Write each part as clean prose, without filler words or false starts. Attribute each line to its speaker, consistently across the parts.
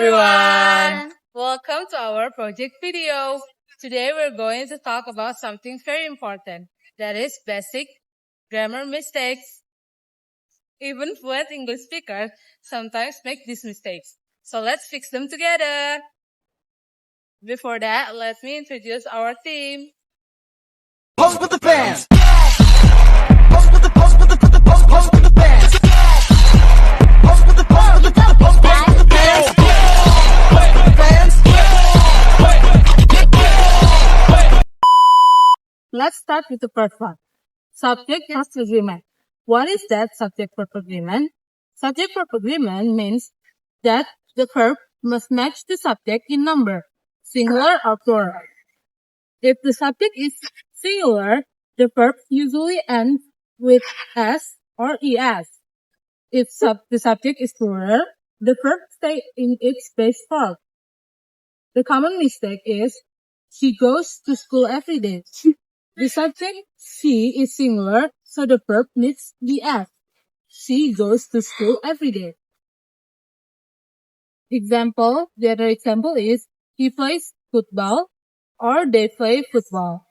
Speaker 1: everyone! Welcome to our project video. Today we're going to talk about something very important, that is basic grammar mistakes. Even fluent English speakers sometimes make these mistakes. So let's fix them together. Before that, let me introduce our team.
Speaker 2: Pose with the fans. Pose with the pose with the pose with the fans. Pose with the pose with the pose with the fans.
Speaker 1: Let's start with the first one. Subject-verb agreement. What is that subject-verb agreement? Subject-verb agreement means that the verb must match the subject in number, singular or plural. If the subject is singular, the verb usually ends with s or es. If the subject is plural, the verb stays in its base form. The common mistake is she goes to school every day. The subject she is singular, so the verb needs the s. She goes to school every day. The other example is he plays football or they play football.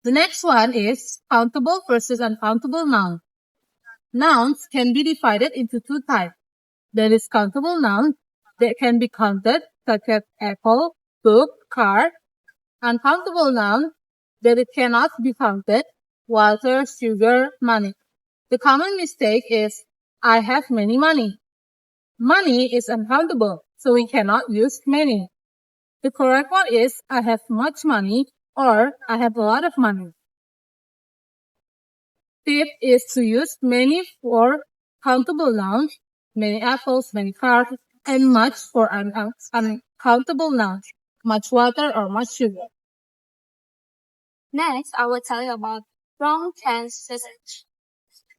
Speaker 1: The next one is countable versus uncountable noun. Nouns can be divided into two types. There is countable nouns that can be counted, such as apple, book, car. Uncountable nouns that it cannot be counted, water, sugar, money. The common mistake is, I have many money. Money is uncountable, so we cannot use many. The correct one is, I have much money or I have a lot of money. Tip is to use many for countable nouns, many apples, many cars, and much for uncountable nouns, much water or much sugar.
Speaker 3: Next, I will tell you about wrong tense usage.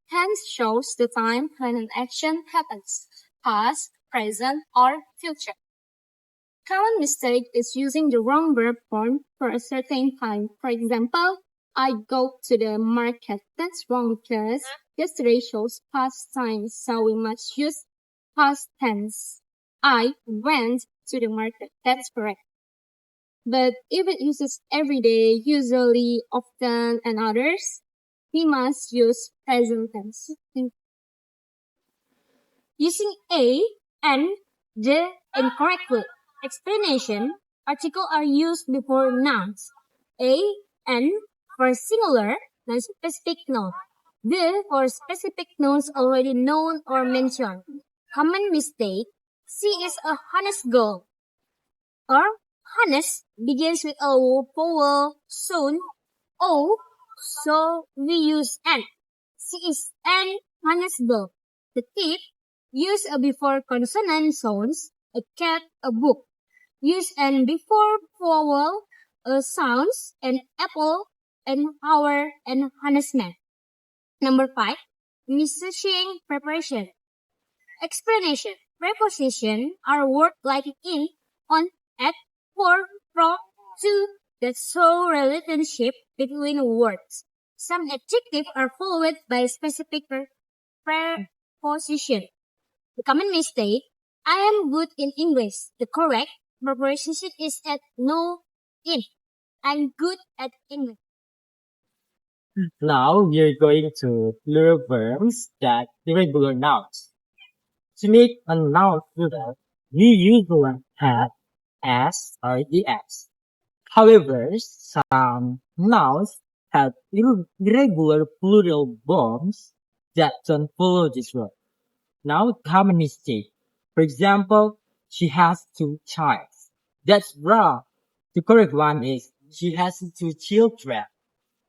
Speaker 3: Tense shows the time when an action happens, past, present, or future. Common mistake is using the wrong verb form for a certain time. For example, I go to the market. That's wrong because yesterday shows past time, so we must use past tense. I went to the market. That's correct. But if it uses every day, usually, often, and others, we must use present tense. Using a and the incorrectly. Explanation, articles are used before nouns. A and for singular, non-specific noun. The for specific nouns already known or mentioned. Common mistake, C is a honest girl. Or honest begins with a vowel soon, O, so we use N. C is an honest girl. The tip, use a before consonant sounds, a cat, a book. Use an before vowel sounds, an apple, an hour, and honest man. Number 5, missing preparation. Explanation. Preposition are words like in, on, at, for, from, to that show relationship between words. Some adjectives are followed by specific preposition. The common mistake, I am good in English. The correct preposition is at no, in. I'm good at English.
Speaker 4: Now we're going to plural verbs that irregular nouns. To make a noun plural, we usually have s or es. However, some nouns have irregular plural forms that don't follow this rule. Now, common mistake. For example, she has 2 children. That's wrong. The correct one is she has 2 children.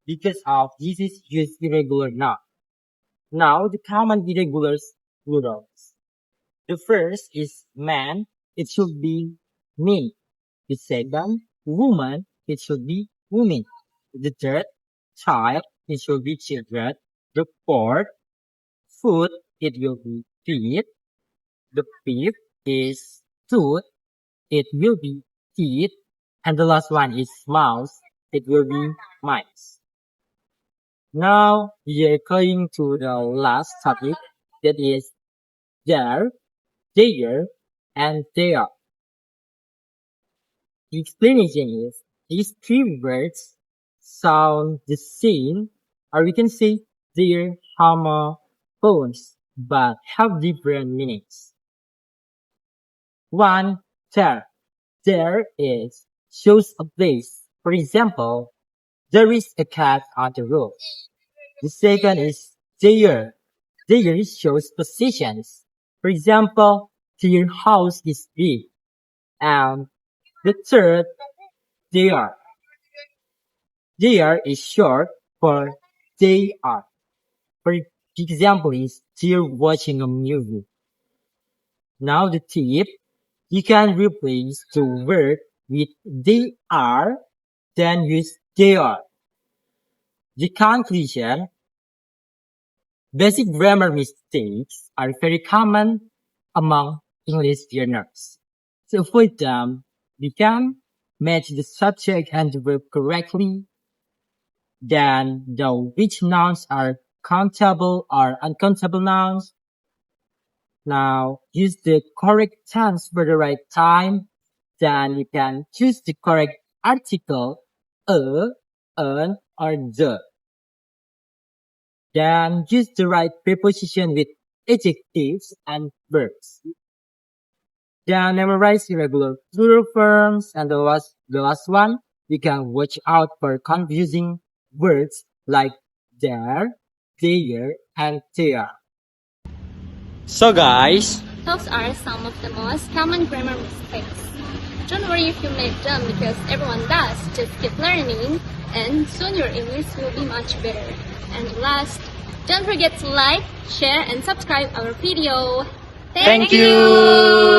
Speaker 4: Because of this is used irregular noun. Now, the common irregular plurals. The first is man, it should be me. The second, woman, it should be women. The third, child, it should be children. The fourth, food, it will be feet. The fifth is tooth, it will be teeth. And the last one is mouse, it will be mice. Now we are going to the last topic, that is there, and they are. The explanation is these three words sound the same, or we can say they're homophones, but have different meanings. One, there. There is shows a place. For example, there is a cat on the roof. The second is there. There shows positions. For example, their house is big. And the third, there. There is short for they are. For example is they're watching a movie. Now the tip, you can replace the word with they are, then use they are. The conclusion, basic grammar mistakes are very common among English learners. To avoid them, we can match the subject and the verb correctly, then know which nouns are countable or uncountable nouns. Now, use the correct tense for the right time. Then you can choose the correct article, an, or the. Then use the right preposition with adjectives and verbs. Then memorize irregular plural forms, and the last one, you can watch out for confusing words like there, there, and there.
Speaker 2: So guys,
Speaker 3: Those are some of the most common grammar mistakes. Don't worry if you make them because everyone does. Just keep learning and soon your English will be much better. And last, don't forget to like, share, and subscribe our video.
Speaker 2: thank you.